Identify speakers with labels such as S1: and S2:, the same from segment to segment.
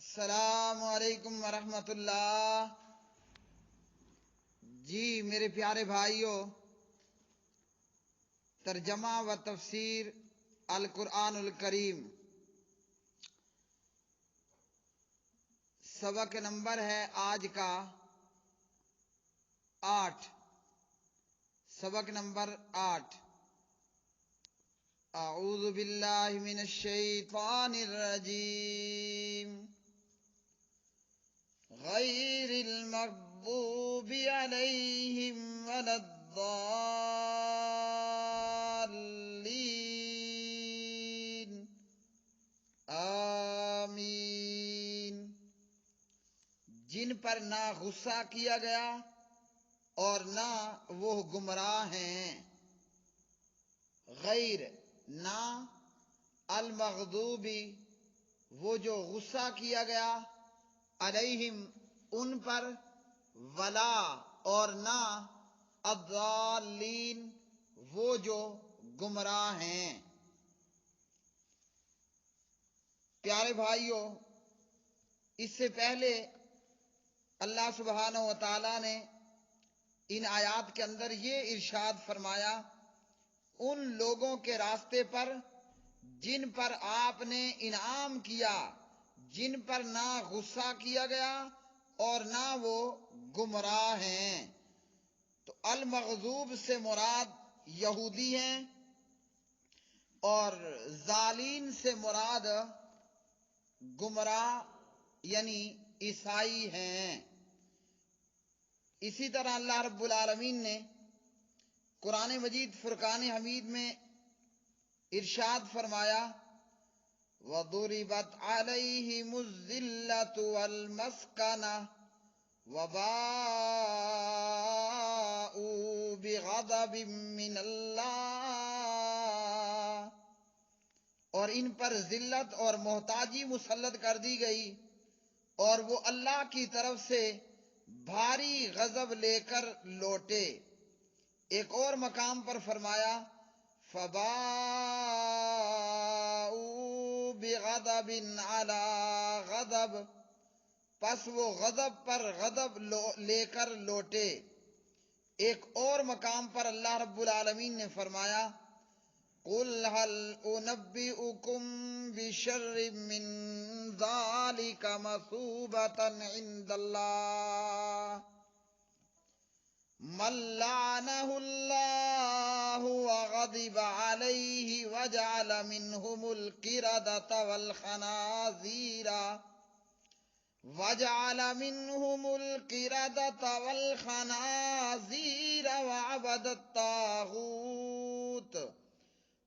S1: السلام علیکم ورحمۃ اللہ۔ جی میرے پیارے بھائیوں، ترجمہ و تفسیر القرآن الکریم سبق نمبر ہے آج کا 8۔ سبق نمبر 8۔ اعوذ باللہ من الشیطان الرجیم غیر المغضوب علیہم ولا الضالین آمین۔ جن پر نہ غصہ کیا گیا اور نہ وہ گمراہ ہیں۔ غیر نہ، المغضوبی وہ جو غصہ کیا گیا، علیہم ان پر، ولا اور نہ، الضالین وہ جو گمراہ ہیں۔ پیارے بھائیوں، اس سے پہلے اللہ سبحانہ و تعالی نے ان آیات کے اندر یہ ارشاد فرمایا، ان لوگوں کے راستے پر جن پر آپ نے انعام کیا، جن پر نہ غصہ کیا گیا اور نہ وہ گمراہ ہیں۔ تو المغضوب سے مراد یہودی ہیں اور ضالین سے مراد گمراہ یعنی عیسائی ہیں۔ اسی طرح اللہ رب العالمین نے قرآن مجید فرقان حمید میں ارشاد فرمایا، وَضُرِبَتْ عَلَيْهِمُ الذِّلَّةُ وَالْمَسْكَنَةُ وَبَاءُوا بِغَضَبٍ مِّنَ اللَّهِ، اور ان پر ذلت اور محتاجی مسلط کر دی گئی اور وہ اللہ کی طرف سے بھاری غضب لے کر لوٹے۔ ایک اور مقام پر فرمایا، فَبَاءُوا بِغَضَبٍ عَلَى غَضَبٍ، پس وہ غضب پر غضب لے کر لوٹے۔ ایک اور مقام پر اللہ رب العالمین نے فرمایا، قُلْ هَلْ أُنَبِّئُكُمْ بِشَرٍّ مِّن ذَلِكَ مَثُوبَةً عِندَ اللَّهِ مَن لَّعَنَهُ اللَّهُ وَغَضِبَ عَلَيْهِ وَجَعَلَ مِنْهُمُ الْقِرَدَةَ وَالْخَنَازِيرَ وَعَبَدَ الطَّاغُوتَ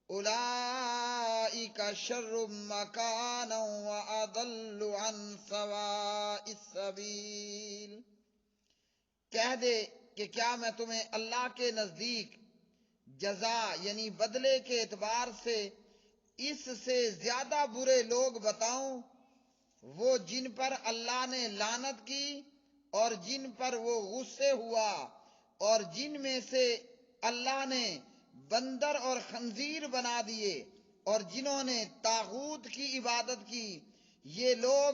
S1: أُولَٰئِكَ شَرٌّ مَّكَانًا وَأَضَلُّ عَن سَوَاءِ السَّبِيلِ۔ کہہ دے کہ کیا میں تمہیں اللہ کے نزدیک جزا یعنی بدلے کے اعتبار سے اس سے زیادہ برے لوگ بتاؤں، وہ جن پر اللہ نے لعنت کی اور جن پر وہ غصے ہوا اور جن میں سے اللہ نے بندر اور خنزیر بنا دیے اور جنہوں نے طاغوت کی عبادت کی، یہ لوگ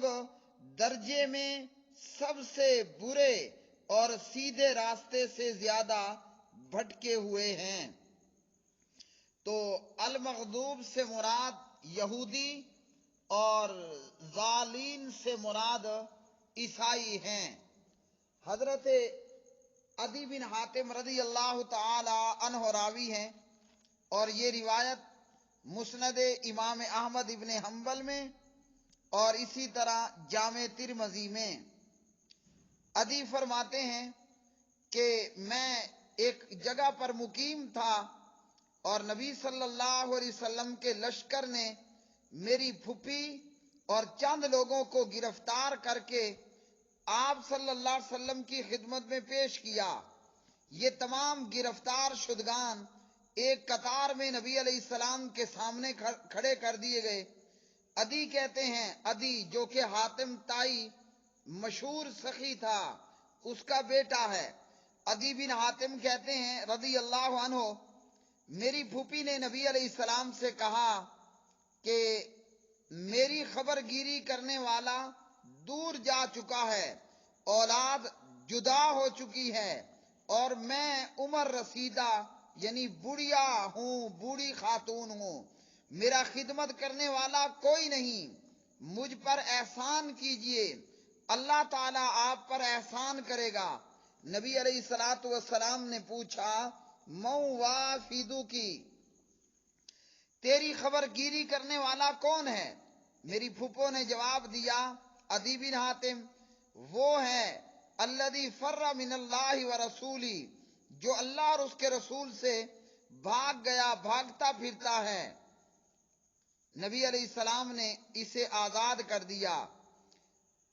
S1: درجے میں سب سے برے اور سیدھے راستے سے زیادہ بھٹکے ہوئے ہیں۔ تو المغضوب سے مراد یہودی اور ضالین سے مراد عیسائی ہیں۔ حضرت عدی بن حاتم رضی اللہ تعالی عنہ راوی ہیں اور یہ روایت مسند امام احمد ابن حنبل میں اور اسی طرح جامع ترمذی میں۔ عدی فرماتے ہیں کہ میں ایک جگہ پر مقیم تھا اور نبی صلی اللہ علیہ وسلم کے لشکر نے میری پھوپھی اور چند لوگوں کو گرفتار کر کے آپ صلی اللہ علیہ وسلم کی خدمت میں پیش کیا۔ یہ تمام گرفتار شدگان ایک قطار میں نبی علیہ السلام کے سامنے کھڑے کر دیے گئے۔ عدی کہتے ہیں، عدی جو کہ حاتم تائی مشہور سخی تھا، اس کا بیٹا ہے۔ عدی بن حاتم کہتے ہیں رضی اللہ عنہ، میری پھوپھی نے نبی علیہ السلام سے کہا کہ میری خبر گیری کرنے والا دور جا چکا ہے، اولاد جدا ہو چکی ہے، اور میں عمر رسیدہ یعنی بڑھیا ہوں، بوڑھی خاتون ہوں، میرا خدمت کرنے والا کوئی نہیں، مجھ پر احسان کیجئے، اللہ تعالیٰ آپ پر احسان کرے گا۔ نبی علیہ الصلوۃ والسلام نے پوچھا مَن وافدُکی کی، تیری خبر گیری کرنے والا کون ہے؟ میری پھپھو نے جواب دیا عدی بن حاتم، وہ ہے الذی فر من اللہ ورسولہ، جو اللہ اور اس کے رسول سے بھاگ گیا، بھاگتا پھرتا ہے۔ نبی علیہ السلام نے اسے آزاد کر دیا۔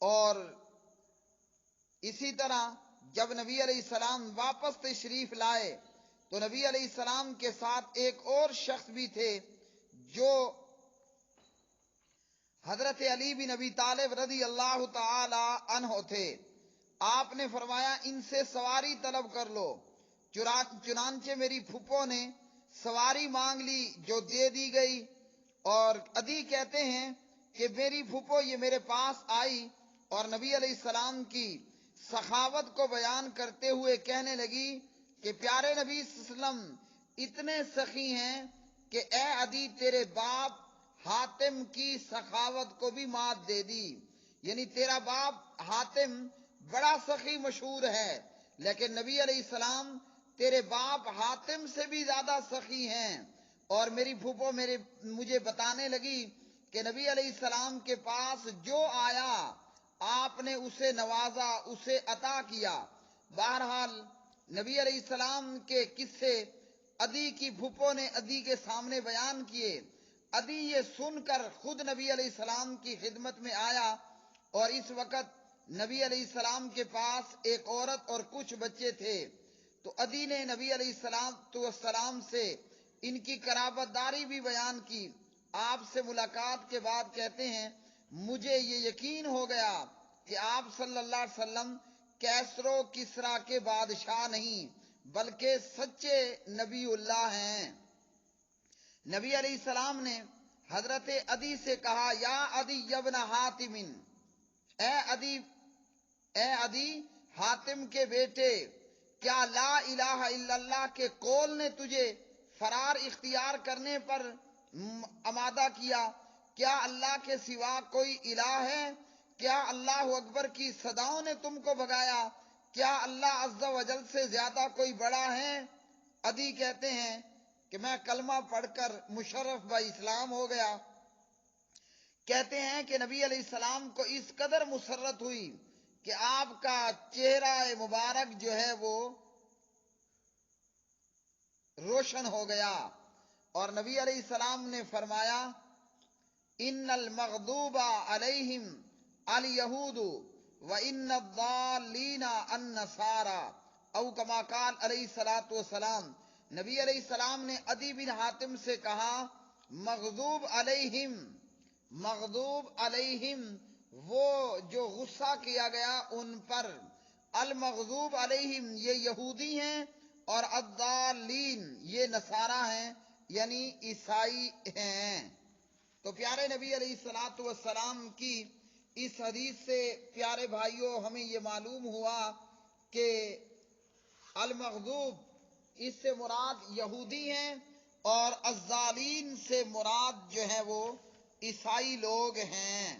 S1: اور اسی طرح جب نبی علیہ السلام واپس تشریف لائے تو نبی علیہ السلام کے ساتھ ایک اور شخص بھی تھے جو حضرت علی بن ابی طالب رضی اللہ تعالی عنہ تھے۔ آپ نے فرمایا ان سے سواری طلب کر لو۔ چنانچہ میری پھپھو نے سواری مانگ لی جو دے دی گئی، اور عدی کہتے ہیں کہ میری پھپھو یہ میرے پاس آئی اور نبی علیہ السلام کی سخاوت کو بیان کرتے ہوئے کہنے لگی کہ پیارے نبی صلی اللہ علیہ وسلم اتنے سخی ہیں کہ اے عدی تیرے باپ حاتم کی سخاوت کو بھی مات دے دی، یعنی تیرا باپ حاتم بڑا سخی مشہور ہے، لیکن نبی علیہ السلام تیرے باپ حاتم سے بھی زیادہ سخی ہیں۔ اور میری پھوپھو مجھے بتانے لگی کہ نبی علیہ السلام کے پاس جو آیا آپ نے اسے نوازا، اسے عطا کیا۔ بہرحال نبی علیہ السلام کے قصے عدی کی پھوپھو نے عدی کے سامنے بیان کیے۔ عدی یہ سن کر خود نبی علیہ السلام کی خدمت میں آیا، اور اس وقت نبی علیہ السلام کے پاس ایک عورت اور کچھ بچے تھے، تو عدی نے نبی علیہ السلام سے ان کی قرابت داری بھی بیان کی۔ آپ سے ملاقات کے بعد کہتے ہیں مجھے یہ یقین ہو گیا کہ آپ صلی اللہ علیہ وسلم کیسر و کسریٰ کے بادشاہ نہیں بلکہ سچے نبی اللہ ہیں۔ نبی علیہ السلام نے حضرت عدی سے کہا یا عدی ابن حاتم، اے عدی حاتم کے بیٹے، کیا لا الہ الا اللہ کے قول نے تجھے فرار اختیار کرنے پر آمادہ کیا؟ کیا اللہ کے سوا کوئی الہ ہے؟ کیا اللہ اکبر کی صداؤں نے تم کو بھگایا؟ کیا اللہ عز و جل سے زیادہ کوئی بڑا ہے؟ عدی کہتے ہیں کہ میں کلمہ پڑھ کر مشرف با اسلام ہو گیا۔ کہتے ہیں کہ نبی علیہ السلام کو اس قدر مسرت ہوئی کہ آپ کا چہرہ مبارک جو ہے وہ روشن ہو گیا، اور نبی علیہ السلام نے فرمایا ان المغضوب علیہم الیہود وان الضالین النصارى، او کما قال علیہ الصلوۃ والسلام۔ نبی علیہ السلام نے عدی بن حاتم سے کہا مغضوب علیہم وہ جو غصہ کیا گیا ان پر، المغضوب علیہم یہ یہودی ہیں، اور الضالین یہ نصارہ ہیں یعنی عیسائی ہیں۔ تو پیارے نبی علیہ الصلوۃ والسلام کی اس حدیث سے پیارے بھائیوں ہمیں یہ معلوم ہوا کہ المغضوب اس سے مراد یہودی ہیں، اور الضالین سے مراد جو ہے وہ عیسائی لوگ ہیں۔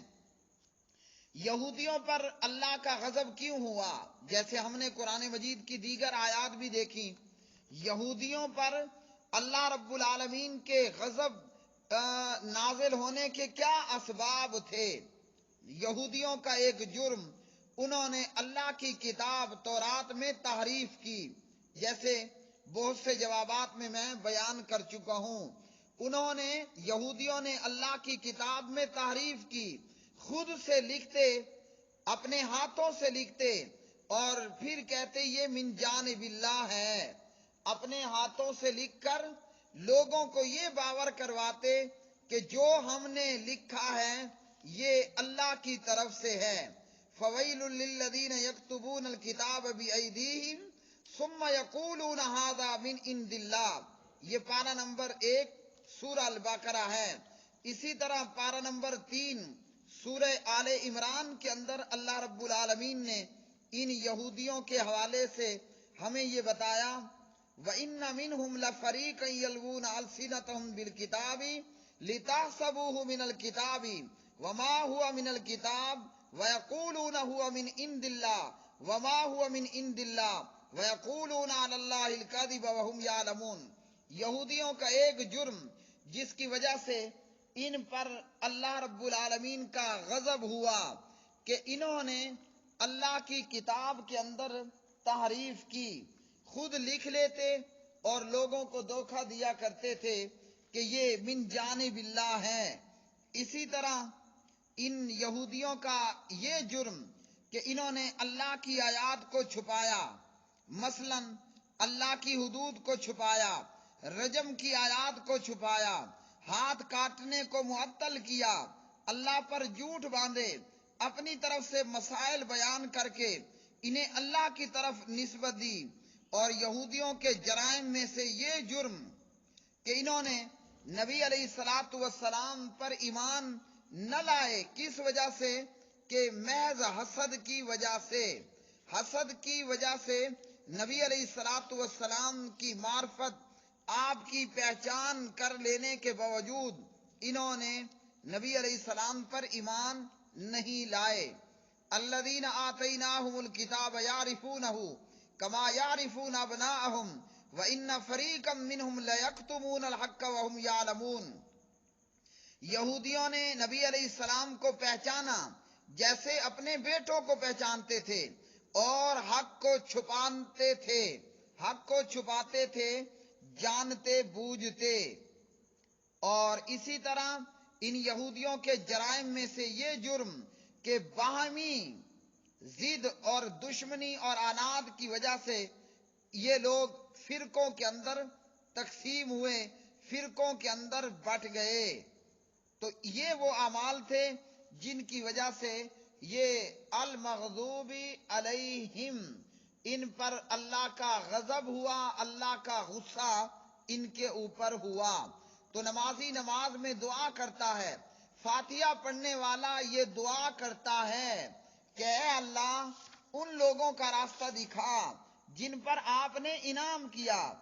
S1: یہودیوں پر اللہ کا غضب کیوں ہوا؟ جیسے ہم نے قرآن مجید کی دیگر آیات بھی دیکھی، یہودیوں پر اللہ رب العالمین کے غضب نازل ہونے کے کیا اسباب تھے؟ یہودیوں کا ایک جرم، انہوں نے اللہ کی کتاب تورات میں تحریف کی، جیسے بہت سے جوابات میں بیان کر چکا ہوں۔ یہودیوں نے اللہ کی کتاب میں تحریف کی، خود سے لکھتے، اپنے ہاتھوں سے لکھتے، اور پھر کہتے یہ من جانب اللہ ہے، اپنے ہاتھوں سے لکھ کر لوگوں کو یہ باور کرواتے کہ جو ہم نے لکھا ہے یہ اللہ کی طرف سے ہے۔ فویل للذین یکتبون الکتاب بایدیہم ثم یقولون ھذا من عند اللہ، یہ پارہ نمبر 1 سورہ البقرہ ہے۔ اسی طرح پارہ نمبر 3 سورہ آل عمران کے اندر اللہ رب العالمین نے ان یہودیوں کے حوالے سے ہمیں یہ بتایا وَإِنَّ مِنْهُمْ لَفَرِيقًا يَلْوُونَ أَلْسِنَتَهُمْ بِالْكِتَابِ لِتَحْسَبُوهُ مِنَ الْكِتَابِ وَمَا هُوَ مِنَ الْكِتَابِ وَيَقُولُونَ هُوَ مِنْ عِنْدِ اللَّهِ وَمَا هُوَ مِنْ عِنْدِ اللَّهِ وَيَقُولُونَ عَلَى اللَّهِ الْكَذِبَ وَهُمْ يَعْلَمُونَ۔ یہودیوں کا ایک جرم جس کی وجہ سے ان پر اللہ رب العالمین کا غضب ہوا کہ انہوں نے اللہ کی کتاب کے اندر تحریف کی، خود لکھ لیتے اور لوگوں کو دھوکہ دیا کرتے تھے کہ یہ من جانب اللہ ہے۔ اسی طرح ان یہودیوں کا یہ جرم کہ انہوں نے اللہ کی آیات کو چھپایا، مثلا اللہ کی حدود کو چھپایا، رجم کی آیات کو چھپایا، ہاتھ کاٹنے کو معطل کیا، اللہ پر جھوٹ باندھے، اپنی طرف سے مسائل بیان کر کے انہیں اللہ کی طرف نسبت دی۔ اور یہودیوں کے جرائم میں سے یہ جرم کہ انہوں نے نبی علیہ الصلاۃ والسلام پر ایمان نہ لائے، کس وجہ سے؟ کہ محض حسد کی وجہ سے نبی علیہ الصلاۃ والسلام کی معرفت، آپ کی پہچان کر لینے کے باوجود انہوں نے نبی علیہ السلام پر ایمان نہیں لائے۔ الذین آتیناہم الکتاب یعرفونہ کما یعرفون ابناءہم وَإِنَّ فَرِيقًا مِّنْهُمْ لَيَكْتُمُونَ الْحَقَّ وَهُمْ يَعْلَمُونَ۔ یہودیوں نے نبی علیہ السلام کو پہچانا جیسے اپنے بیٹوں کو پہچانتے تھے اور حق کو چھپاتے تھے جانتے بوجھتے۔ اور اسی طرح ان یہودیوں کے جرائم میں سے یہ جرم کہ باہمی ضد اور دشمنی اور عناد کی وجہ سے یہ لوگ فرقوں کے اندر تقسیم ہوئے، فرقوں کے اندر بٹ گئے۔ تو یہ وہ اعمال تھے جن کی وجہ سے یہ المغضوب علیہم، ان پر اللہ کا غضب ہوا، اللہ کا غصہ ان کے اوپر ہوا۔ تو نمازی نماز میں دعا کرتا ہے، فاتحہ پڑھنے والا یہ دعا کرتا ہے کہ اے اللہ ان لوگوں کا راستہ دکھا جن پر آپ نے انعام کیا،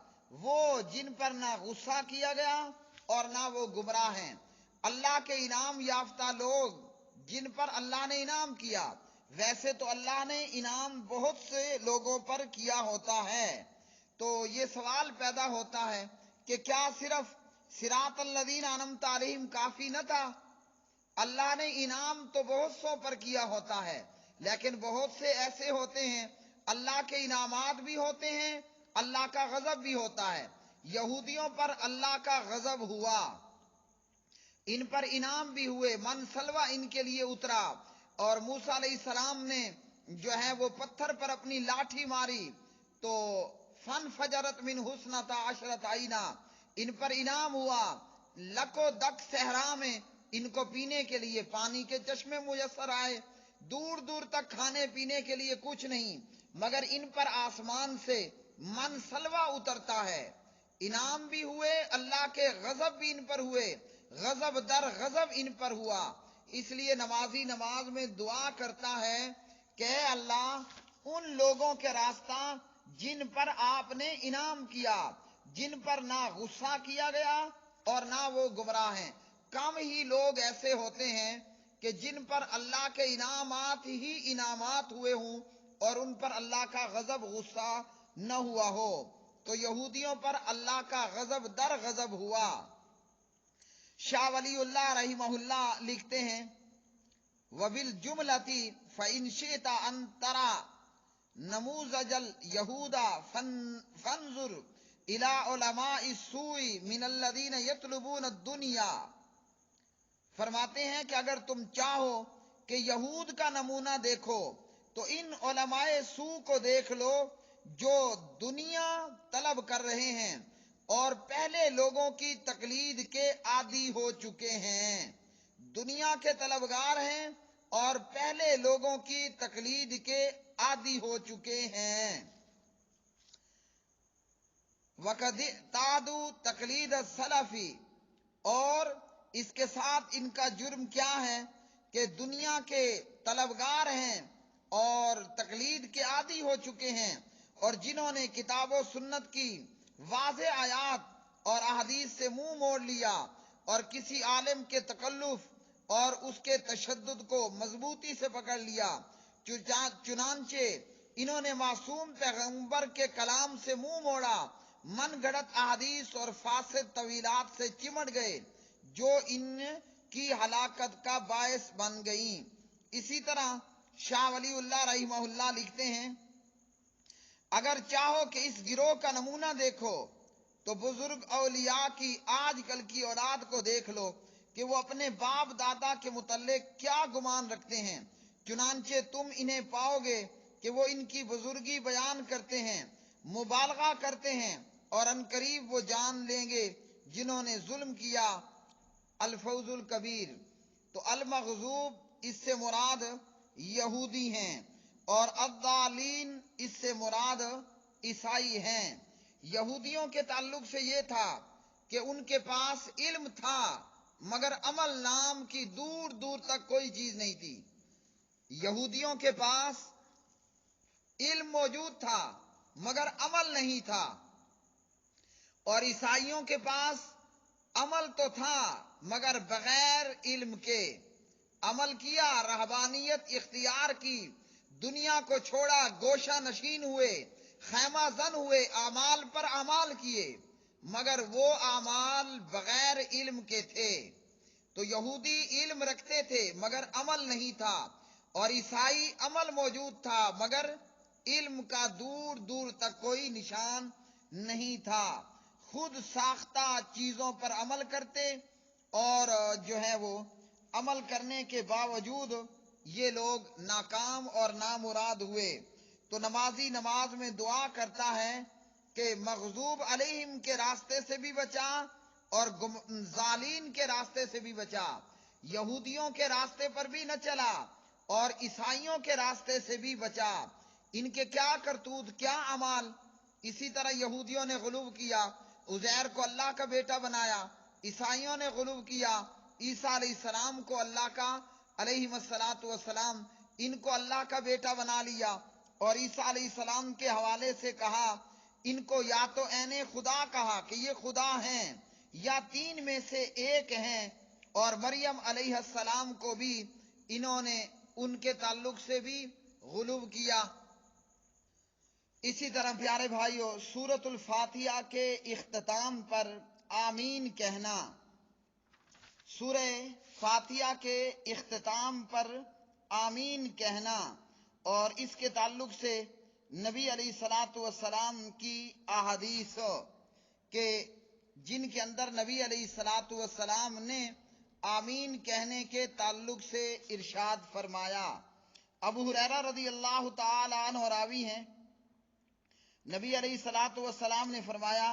S1: وہ جن پر نہ غصہ کیا گیا اور نہ وہ گمراہ ہیں۔ اللہ کے انعام یافتہ لوگ جن پر اللہ نے انعام کیا، ویسے تو اللہ نے انعام بہت سے لوگوں پر کیا ہوتا ہے۔ تو یہ سوال پیدا ہوتا ہے کہ کیا صرف صراط الذین انعمت علیہم کافی نہ تھا؟ اللہ نے انعام تو بہت سو پر کیا ہوتا ہے، لیکن بہت سے ایسے ہوتے ہیں اللہ کے انعامات بھی ہوتے ہیں، اللہ کا غضب بھی ہوتا ہے۔ یہودیوں پر اللہ کا غضب ہوا، ان پر انعام بھی ہوئے، من سلوہ ان کے لیے اترا، اور موسیٰ علیہ السلام نے جو ہے وہ پتھر پر اپنی لاٹھی ماری تو فانفجرت من حسنتا عشرت عینا، ان پر انعام ہوا۔ لکو دک صحرا میں ان کو پینے کے لیے پانی کے چشمے میسر آئے، دور دور تک کھانے پینے کے لیے کچھ نہیں، مگر ان پر آسمان سے من سلوہ اترتا ہے۔ انعام بھی ہوئے، اللہ کے غضب بھی ان پر ہوئے، غضب در غضب ان پر ہوا۔ اس لیے نمازی نماز میں دعا کرتا ہے کہ اے اللہ ان لوگوں کے راستہ جن پر آپ نے انعام کیا، جن پر نہ غصہ کیا گیا اور نہ وہ گمراہ ہیں۔ کم ہی لوگ ایسے ہوتے ہیں کہ جن پر اللہ کے انعامات ہی انعامات ہوئے ہوں اور ان پر اللہ کا غضب غصہ نہ ہوا ہو۔ تو یہودیوں پر اللہ کا غضب در غضب ہوا۔ شاہ ولی اللہ رحمہ اللہ لکھتے ہیں وَبِالْجُمْلَةِ فَإِنْ شِئْتَ أَن تَرَى نموذج اليہود فانظر إلى علماء السوء من الذين يطلبون الدنيا۔ فرماتے ہیں کہ اگر تم چاہو کہ یہود کا نمونہ دیکھو تو ان علماء سوء کو دیکھ لو جو دنیا طلب کر رہے ہیں اور پہلے لوگوں کی تقلید کے عادی ہو چکے ہیں، دنیا کے طلبگار ہیں اور پہلے لوگوں کی تقلید کے عادی ہو چکے ہیں۔ وَقَدِ اعْتَادُوا تَقْلِيدَ السَّلَفِ، اور اس کے ساتھ ان کا جرم کیا ہے کہ دنیا کے طلبگار ہیں اور تقلید کے عادی ہو چکے ہیں، اور جنہوں نے کتاب و سنت کی واضح آیات اور احادیث سے منہ موڑ لیا اور کسی عالم کے تکلف اور اس کے تشدد کو مضبوطی سے پکڑ لیا، چنانچہ انہوں نے معصوم پیغمبر کے کلام سے منہ موڑا، من گھڑت احادیث اور فاسد طویلات سے چمٹ گئے جو ان کی ہلاکت کا باعث بن گئیں۔ اسی طرح شاہ ولی اللہ رحمہ اللہ لکھتے ہیں، اگر چاہو کہ اس گروہ کا نمونہ دیکھو تو بزرگ اولیاء کی آج کل کی اولاد کو دیکھ لو کہ وہ اپنے باپ دادا کے متعلق کیا گمان رکھتے ہیں، چنانچہ تم انہیں پاؤ گے کہ وہ ان کی بزرگی بیان کرتے ہیں، مبالغہ کرتے ہیں، اور عنقریب وہ جان لیں گے جنہوں نے ظلم کیا۔ الفوز الکبیر۔ تو المغضوب اس سے مراد یہودی ہیں، اور الضالین اس سے مراد عیسائی ہیں۔ یہودیوں کے تعلق سے یہ تھا کہ ان کے پاس علم تھا مگر عمل نام کی دور دور تک کوئی چیز نہیں تھی۔ یہودیوں کے پاس علم موجود تھا مگر عمل نہیں تھا، اور عیسائیوں کے پاس عمل تو تھا مگر بغیر علم کے۔ عمل کیا، رہبانیت اختیار کی، دنیا کو چھوڑا، گوشہ نشین ہوئے، خیمہ زن ہوئے، اعمال پر اعمال کیے، مگر وہ اعمال بغیر علم کے تھے۔ تو یہودی علم رکھتے تھے مگر عمل نہیں تھا، اور عیسائی عمل موجود تھا مگر علم کا دور دور تک کوئی نشان نہیں تھا۔ خود ساختہ چیزوں پر عمل کرتے، اور جو ہے وہ عمل کرنے کے باوجود یہ لوگ ناکام اور نامراد ہوئے۔ تو نمازی نماز میں دعا کرتا ہے کہ مغضوب علیہم کے راستے سے بھی بچا اور ظالین کے راستے سے بھی بچا، یہودیوں کے راستے پر بھی نہ چلا اور عیسائیوں کے راستے سے بھی بچا۔ ان کے کیا کرتوت، کیا اعمال! اسی طرح یہودیوں نے غلو کیا، عزیر کو اللہ کا بیٹا بنایا، عیسائیوں نے غلو کیا، عیسیٰ علیہ السلام کو اللہ کا علیہ الصلاۃ والسلام ان کو اللہ کا بیٹا بنا لیا، اور عیسیٰ علیہ السلام کے حوالے سے کہا ان کو یا تو عین خدا کہا کہ یہ خدا ہیں یا تین میں سے ایک ہیں، اور مریم علیہ السلام کو بھی انہوں نے ان کے تعلق سے بھی غلو کیا۔ اسی طرح پیارے بھائیو، سورۃ الفاتحہ کے اختتام پر آمین کہنا، سورہ فاتحہ کے اختتام پر آمین کہنا، اور اس کے تعلق سے نبی علیہ الصلاۃ والسلام کی احادیث کہ جن کے اندر نبی علیہ الصلاۃ والسلام نے آمین کہنے کے تعلق سے ارشاد فرمایا۔ ابو ہریرہ رضی اللہ تعالی عنہ راوی ہیں، نبی علیہ الصلاۃ والسلام نے فرمایا،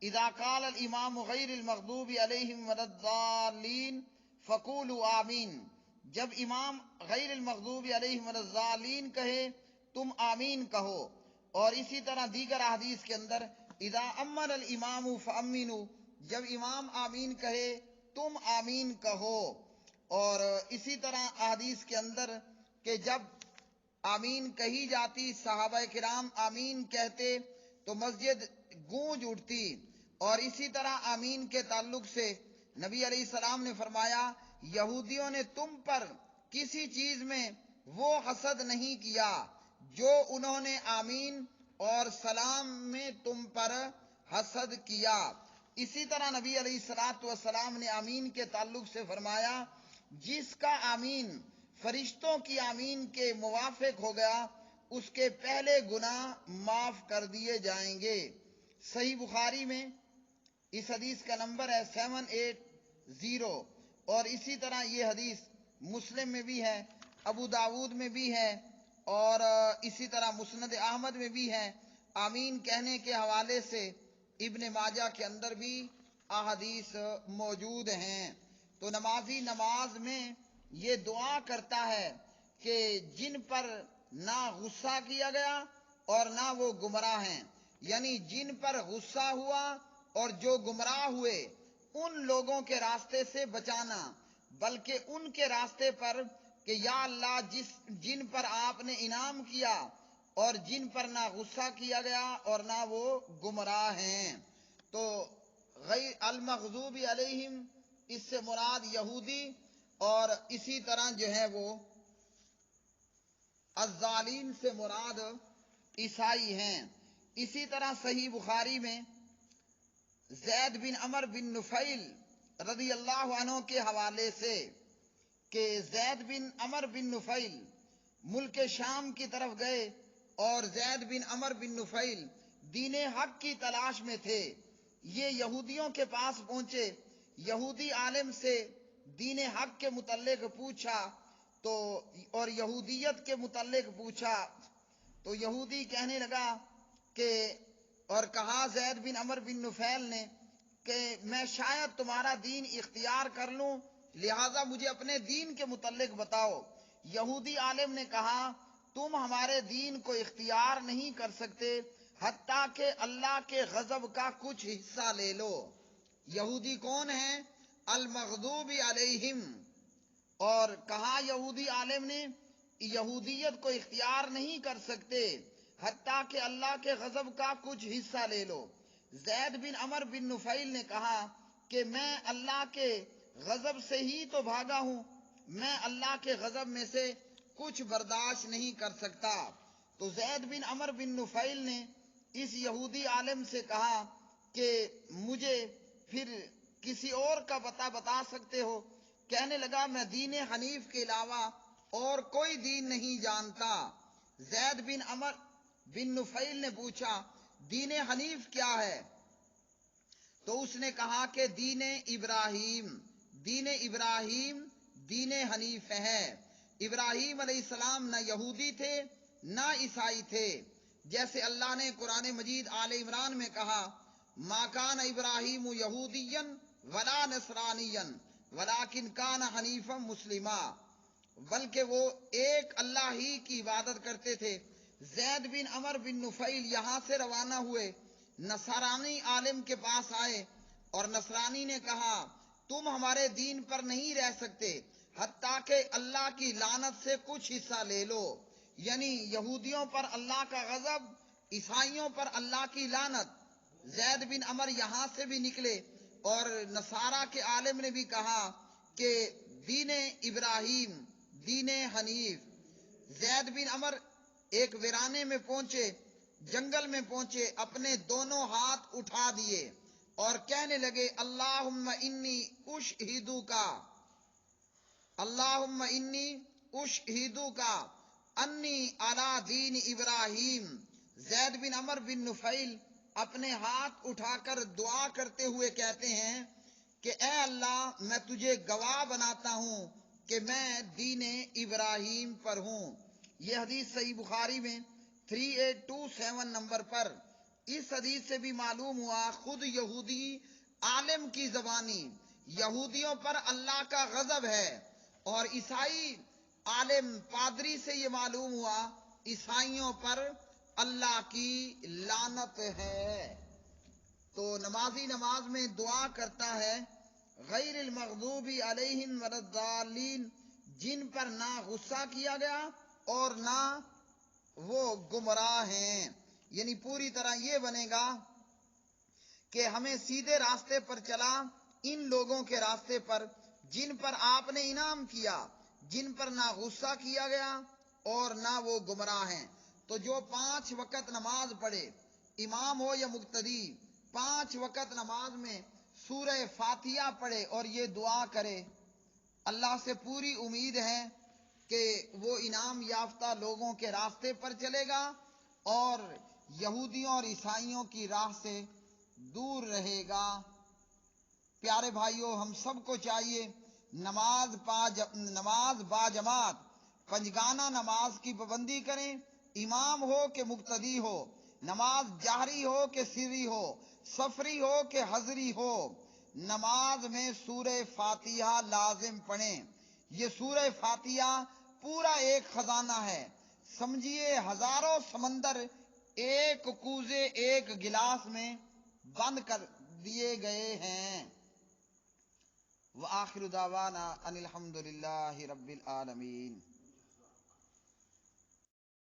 S1: اذا قال الامام غیر المغضوب علیہم ولا الضالین فقولوا آمین، جب امام غیر المغضوب علیہم ولا الضالین کہے تم آمین کہو۔ اور اسی طرح دیگر احادیث کے اندر اذا امن الامام فامنوا، جب امام آمین کہے تم آمین کہو۔ اور اسی طرح احادیث کے اندر کہ جب آمین کہی جاتی، صحابہ کرام آمین کہتے تو مسجد گونج اٹھتی۔ اور اسی طرح آمین کے تعلق سے نبی علیہ السلام نے فرمایا، یہودیوں نے تم پر کسی چیز میں وہ حسد نہیں کیا جو انہوں نے آمین اور سلام میں تم پر حسد کیا۔ اسی طرح نبی علیہ الصلاۃ والسلام نے آمین کے تعلق سے فرمایا، جس کا آمین فرشتوں کی آمین کے موافق ہو گیا اس کے پہلے گناہ معاف کر دیے جائیں گے۔ صحیح بخاری میں اس حدیث کا نمبر ہے 780، اور اسی طرح یہ حدیث مسلم میں بھی ہے، ابو داود میں بھی ہے، اور اسی طرح مسند احمد میں بھی ہے۔ آمین کہنے کے حوالے سے ابن ماجہ کے اندر بھی احادیث موجود ہیں۔ تو نمازی نماز میں یہ دعا کرتا ہے کہ جن پر نہ غصہ کیا گیا اور نہ وہ گمراہ ہیں، یعنی جن پر غصہ ہوا اور جو گمراہ ہوئے ان لوگوں کے راستے سے بچانا، بلکہ ان کے راستے پر کہ یا اللہ جن پر آپ نے انعام کیا اور جن پر نہ غصہ کیا گیا اور نہ وہ گمراہ ہیں۔ تو غیر المغضوب علیہم اس سے مراد یہودی اور اسی طرح جو ہے وہ الضالین سے مراد عیسائی ہیں۔ اسی طرح صحیح بخاری میں زید بن عمر بن نفیل رضی اللہ عنہ کے حوالے سے کہ زید بن عمر بن نفیل ملک شام کی طرف گئے اور زید بن عمر بن نفیل دین حق کی تلاش میں تھے۔ یہ یہودیوں کے پاس پہنچے، یہودی عالم سے دین حق کے متعلق پوچھا تو اور یہودیت کے متعلق پوچھا تو یہودی کہنے لگا کہ اور کہا زید بن عمر بن نفیل نے کہ میں شاید تمہارا دین اختیار کر لوں، لہذا مجھے اپنے دین کے متعلق بتاؤ۔ یہودی عالم نے کہا تم ہمارے دین کو اختیار نہیں کر سکتے حتیٰ کہ اللہ کے غضب کا کچھ حصہ لے لو۔ یہودی کون ہیں؟ المغضوب علیہم۔ اور کہا یہودی عالم نے یہودیت کو اختیار نہیں کر سکتے حتیٰ کہ اللہ کے غضب کا کچھ حصہ لے لو۔ زید بن عمر بن نفیل نے کہا کہ میں اللہ کے غضب سے ہی تو بھاگا ہوں، میں اللہ کے غضب میں سے کچھ برداشت نہیں کر سکتا۔ تو زید بن عمر بن نفیل نے اس یہودی عالم سے کہا کہ مجھے پھر کسی اور کا بتا سکتے ہو؟ کہنے لگا میں دین حنیف کے علاوہ اور کوئی دین نہیں جانتا۔ زید بن عمر بن نفیل نے پوچھا دین حنیف کیا ہے؟ تو اس نے کہا کہ دین ابراہیم دین حنیف ہے۔ ابراہیم علیہ السلام نہ یہودی تھے نہ عیسائی تھے، جیسے اللہ نے قرآن مجید آل عمران میں کہا ما کان ابراہیم یہودیا ولا نصرانیا ولکن کان حنیفا مسلما، بلکہ وہ ایک اللہ ہی کی عبادت کرتے تھے۔ زید بن عمر بن نفیل یہاں سے روانہ ہوئے، نصرانی عالم کے پاس آئے اور نصرانی نے کہا تم ہمارے دین پر نہیں رہ سکتے حتیٰ کہ اللہ کی لعنت سے کچھ حصہ لے لو، یعنی یہودیوں پر اللہ کا غضب، عیسائیوں پر اللہ کی لعنت۔ زید بن عمر یہاں سے بھی نکلے اور نصارہ کے عالم نے بھی کہا کہ دین ابراہیم دین حنیف۔ زید بن عمر ایک ویرانے میں پہنچے، جنگل میں پہنچے، اپنے دونوں ہاتھ اٹھا دیے اور کہنے لگے اللہم انی اشہدوکا انی علی دین ابراہیم۔ زید بن عمر بن نفیل اپنے ہاتھ اٹھا کر دعا کرتے ہوئے کہتے ہیں کہ اے اللہ میں تجھے گواہ بناتا ہوں کہ میں دین ابراہیم پر ہوں۔ یہ حدیث صحیح بخاری میں 3827 نمبر پر۔ اس حدیث سے بھی معلوم ہوا خود یہودی عالم کی زبانی یہودیوں پر اللہ کا غضب ہے، اور عیسائی عالم پادری سے یہ معلوم ہوا عیسائیوں پر اللہ کی لعنت ہے۔ تو نمازی نماز میں دعا کرتا ہے غیر المغضوب علیہم ولا الضالین، جن پر نہ غصہ کیا گیا اور نہ وہ گمراہ ہیں، یعنی پوری طرح یہ بنے گا کہ ہمیں سیدھے راستے پر چلا، ان لوگوں کے راستے پر جن پر آپ نے انعام کیا، جن پر نہ غصہ کیا گیا اور نہ وہ گمراہ ہیں۔ تو جو 5 وقت نماز پڑھے، امام ہو یا مقتدی، 5 وقت نماز میں سورہ فاتحہ پڑھے اور یہ دعا کرے، اللہ سے پوری امید ہے کہ وہ انعام یافتہ لوگوں کے راستے پر چلے گا اور یہودیوں اور عیسائیوں کی راہ سے دور رہے گا۔ پیارے بھائیوں، ہم سب کو چاہیے نماز با جماعت پنجگانہ نماز کی پابندی کریں، امام ہو کہ مقتدی ہو، نماز جہری ہو کہ سری ہو، سفری ہو کہ حضری ہو، نماز میں سورہ فاتحہ لازم پڑھیں۔ یہ سورہ فاتحہ پورا ایک خزانہ ہے، سمجھیے ہزاروں سمندر ایک کوزے ایک گلاس میں بند کر دیے گئے ہیں۔ وآخر دعوانا ان الحمد للہ رب العالمین۔